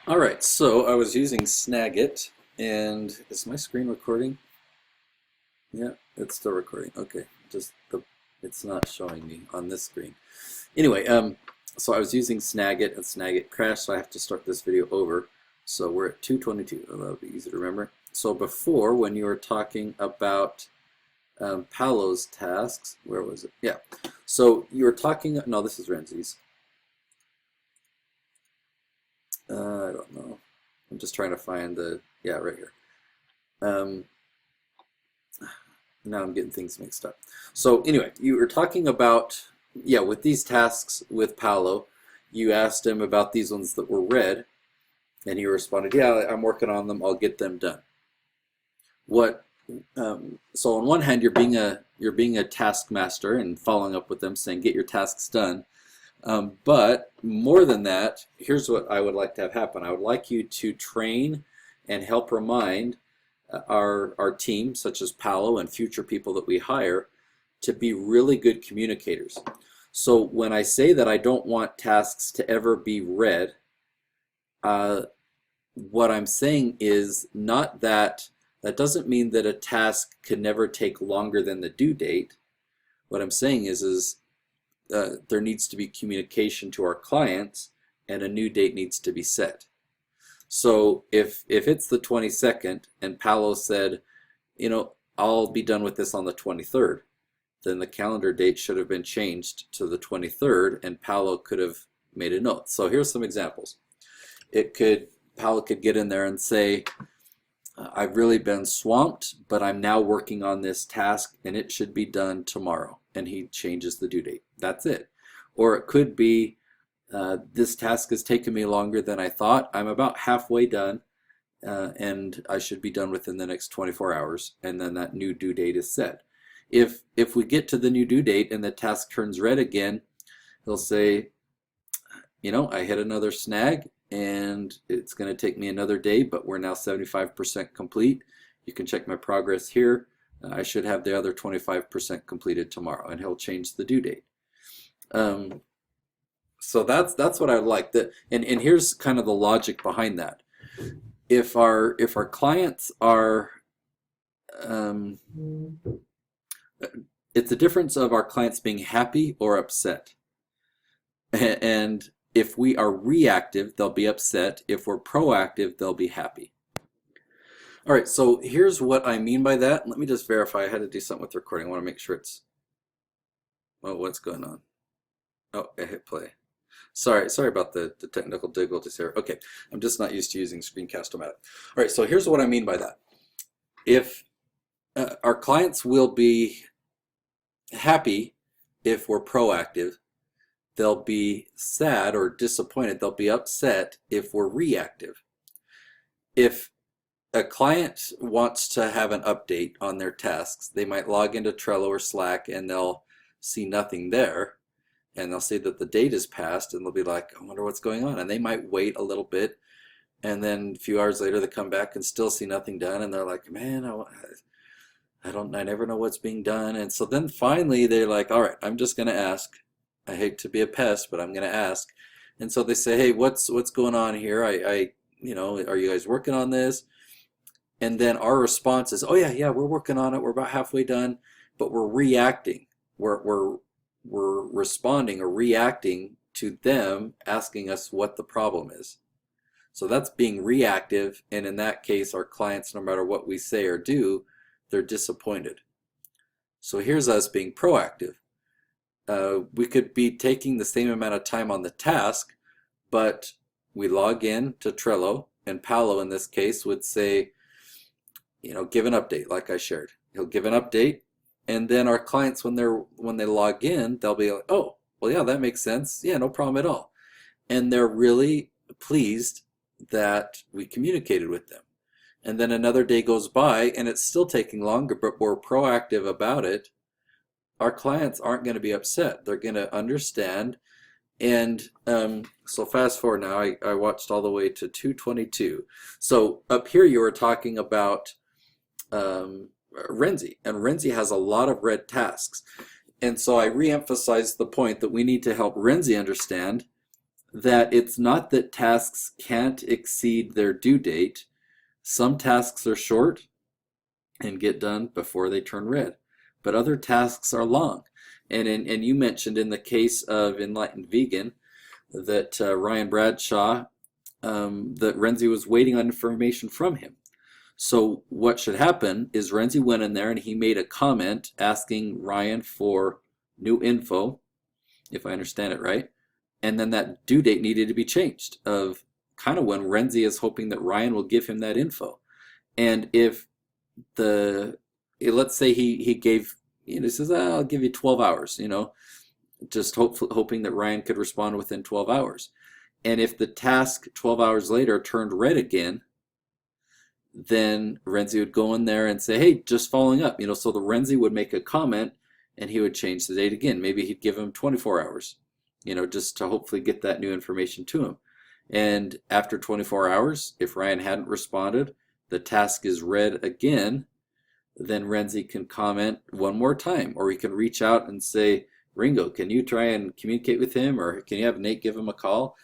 All right, so I was using Snagit, and is my screen recording? Yeah, it's still recording. Okay, it's not showing me on this screen. Anyway, so I was using Snagit, and Snagit crashed, so I have to start this video over. So we're at 2:22. That'll be easy to remember. So before, when you were talking about Paolo's tasks, where was it? Yeah. So you were talking. No, this is Renzi's. I don't know. I'm just trying to find the, yeah, right here. Now I'm getting things mixed up. So anyway, you were talking about, yeah, with these tasks with Paolo, you asked him about these ones that were red, and he responded, yeah, I'm working on them, I'll get them done. So on one hand, you're being a taskmaster and following up with them saying, get your tasks done. But more than that, here's what I would like to have happen. I would like you to train and help remind our team, such as Paolo and future people that we hire, to be really good communicators. So when I say that I don't want tasks to ever be read, what I'm saying is not that doesn't mean that a task can never take longer than the due date. What I'm saying is there needs to be communication to our clients, and a new date needs to be set. So if it's the 22nd and Paolo said, I'll be done with this on the 23rd, then the calendar date should have been changed to the 23rd, and Paolo could have made a note. So here's some examples. Paolo could get in there and say, I've really been swamped, but I'm now working on this task and it should be done tomorrow. And he changes the due date. That's it. Or it could be, this task has taken me longer than I thought. I'm about halfway done, and I should be done within the next 24 hours. And then that new due date is set. If we get to the new due date and the task turns red again, he'll say, I hit another snag, and it's going to take me another day, but we're now 75% complete. You can check my progress here. I should have the other 25% completed tomorrow, and he'll change the due date. So that's what I like. And here's kind of the logic behind that. If our clients are, it's a difference of our clients being happy or upset. And if we are reactive, they'll be upset. If we're proactive, they'll be happy. All right, so here's what I mean by that. Let me just verify. I had to do something with the recording. I want to make sure it's, well, what's going on? Oh, I hit play. Sorry about the technical difficulties here. Okay, I'm just not used to using Screencast-O-Matic. All right, so here's what I mean by that. If our clients will be happy if we're proactive, they'll be sad or disappointed, they'll be upset if we're reactive. If a client wants to have an update on their tasks, they might log into Trello or Slack and they'll see nothing there, and they'll see that the date has passed, and they'll be like, I wonder what's going on, and they might wait a little bit, and then a few hours later they come back and still see nothing done, and they're like, man, I never know what's being done. And so then finally they're like, all right, I'm just going to ask. I hate to be a pest, but I'm going to ask. And so they say, hey, what's going on here? Are you guys working on this? And then our response is, oh yeah, we're working on it. We're about halfway done, but we're reacting. We're responding or reacting to them asking us what the problem is. So that's being reactive, and in that case, our clients, no matter what we say or do, they're disappointed. So here's us being proactive. We could be taking the same amount of time on the task, but we log in to Trello, and Paolo in this case would say, give an update like I shared. He'll give an update, and then our clients, when they log in, they'll be like, oh, well, yeah, that makes sense. Yeah, no problem at all. And they're really pleased that we communicated with them. And then another day goes by and it's still taking longer, but we're proactive about it. Our clients aren't going to be upset. They're going to understand. And so fast forward now, I watched all the way to 2:22. So up here you were talking about Renzi, and Renzi has a lot of red tasks. And so I re-emphasized the point that we need to help Renzi understand that it's not that tasks can't exceed their due date. Some tasks are short and get done before they turn red, but other tasks are long. And you mentioned in the case of Enlightened Vegan that Ryan Bradshaw, that Renzi was waiting on information from him. So what should happen is Renzi went in there and he made a comment asking Ryan for new info, if I understand it right. And then that due date needed to be changed of kind of when Renzi is hoping that Ryan will give him that info. And if let's say he gave, he says, I'll give you 12 hours, just hoping that Ryan could respond within 12 hours. And if the task 12 hours later turned red again, then Renzi would go in there and say, hey, just following up, so the Renzi would make a comment and he would change the date again. Maybe he'd give him 24 hours, just to hopefully get that new information to him. And after 24 hours, if Ryan hadn't responded, the task is red again, then Renzi can comment one more time, or he can reach out and say, Ringo, can you try and communicate with him, or can you have Nate give him a call?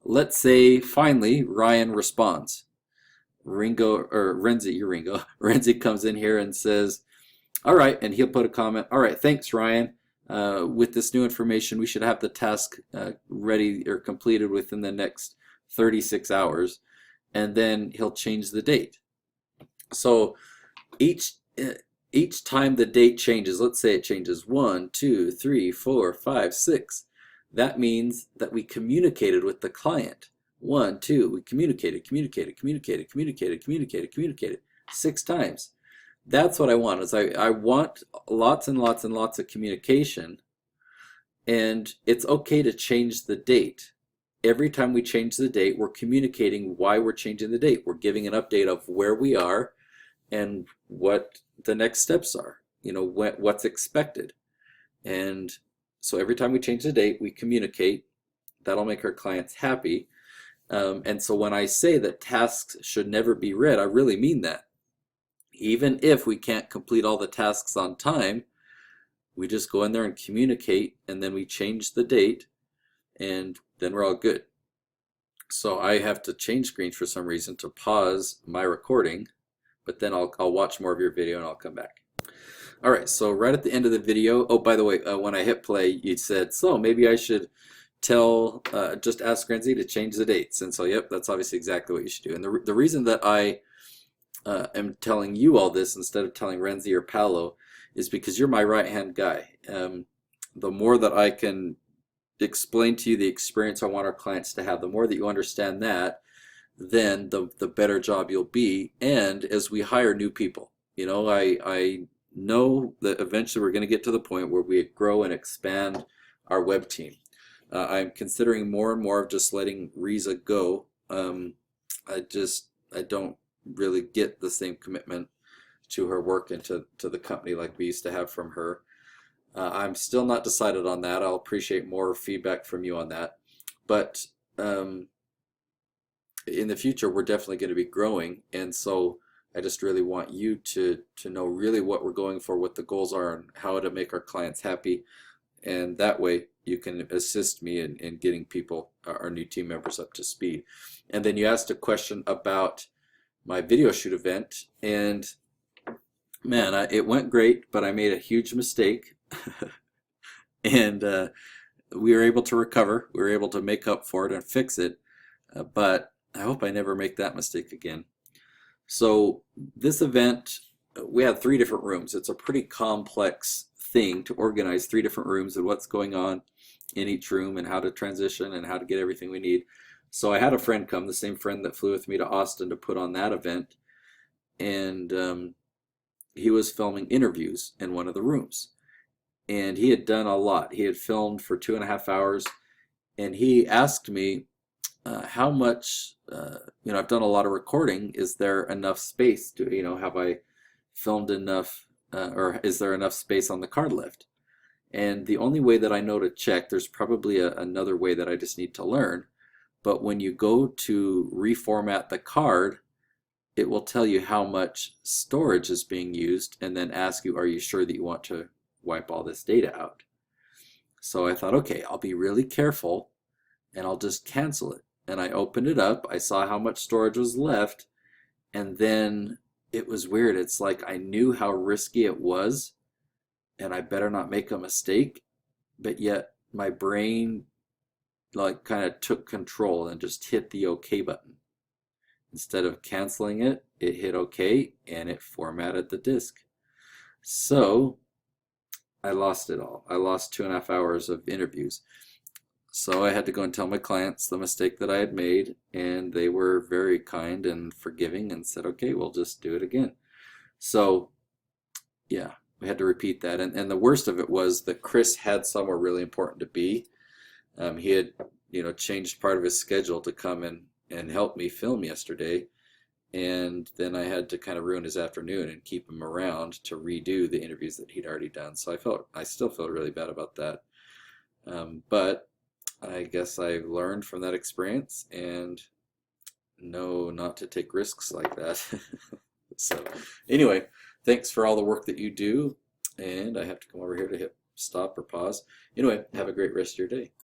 Let's say finally Ryan responds. Renzi comes in here and says, all right, and he'll put a comment, all right, thanks, Ryan. With this new information, we should have the task ready or completed within the next 36 hours, and then he'll change the date. So each time the date changes, let's say it changes 1, 2, 3, 4, 5, 6, that means that we communicated with the client. 1, 2, we communicated 6 times. That's what I want. Is I want lots and lots and lots of communication, and it's okay to change the date. Every time we change the date, we're communicating why we're changing the date. We're giving an update of where we are and what the next steps are, what's expected. And so every time we change the date, we communicate. That'll make our clients happy. And so when I say that tasks should never be red, I really mean that. Even if we can't complete all the tasks on time, we just go in there and communicate, and then we change the date, and then we're all good. So I have to change screens for some reason to pause my recording, but then I'll watch more of your video and I'll come back. All right, so right at the end of the video, oh, by the way, when I hit play, you said, so maybe I should just ask Renzi to change the dates. And so, yep, that's obviously exactly what you should do. And the reason that I am telling you all this instead of telling Renzi or Paolo is because you're my right-hand guy. The more that I can explain to you the experience I want our clients to have, the more that you understand that, then the better job you'll be. And as we hire new people, I know that eventually we're going to get to the point where we grow and expand our web team. I'm considering more and more of just letting Riza go. I don't really get the same commitment to her work and to the company like we used to have from her. I'm still not decided on that. I'll appreciate more feedback from you on that. But in the future, we're definitely going to be growing. And so I just really want you to know really what we're going for, what the goals are, and how to make our clients happy. And that way you can assist me in getting people, our new team members, up to speed. And then you asked a question about my video shoot event, and man, it went great, but I made a huge mistake. And we were able to recover. We were able to make up for it and fix it, but I hope I never make that mistake again. So this event, we had 3 different rooms. It's a pretty complex thing to organize 3 different rooms and what's going on in each room and how to transition and how to get everything we need. So I had a friend come, the same friend that flew with me to Austin to put on that event, and he was filming interviews in one of the rooms. And he had done a lot. He had filmed for 2.5 hours, and he asked me how much, I've done a lot of recording. Is there enough space to, have I filmed enough, or is there enough space on the card lift? And the only way that I know to check, there's probably another way that I just need to learn, but when you go to reformat the card, it will tell you how much storage is being used and then ask you, are you sure that you want to wipe all this data out? So I thought, okay, I'll be really careful and I'll just cancel it. And I opened it up, I saw how much storage was left, and then it was weird. It's like I knew how risky it was, and I better not make a mistake, but yet my brain like kind of took control and just hit the OK button. Instead of canceling it, it hit OK and it formatted the disk. So I lost it all. I lost 2.5 hours of interviews. So I had to go and tell my clients the mistake that I had made, and they were very kind and forgiving and said, okay, we'll just do it again. So yeah, we had to repeat that. And the worst of it was that Chris had somewhere really important to be. He had, changed part of his schedule to come and help me film yesterday. And then I had to kind of ruin his afternoon and keep him around to redo the interviews that he'd already done. So I still felt really bad about that. But I guess I learned from that experience and know not to take risks like that. So anyway, thanks for all the work that you do. And I have to come over here to hit stop or pause. Anyway, have a great rest of your day.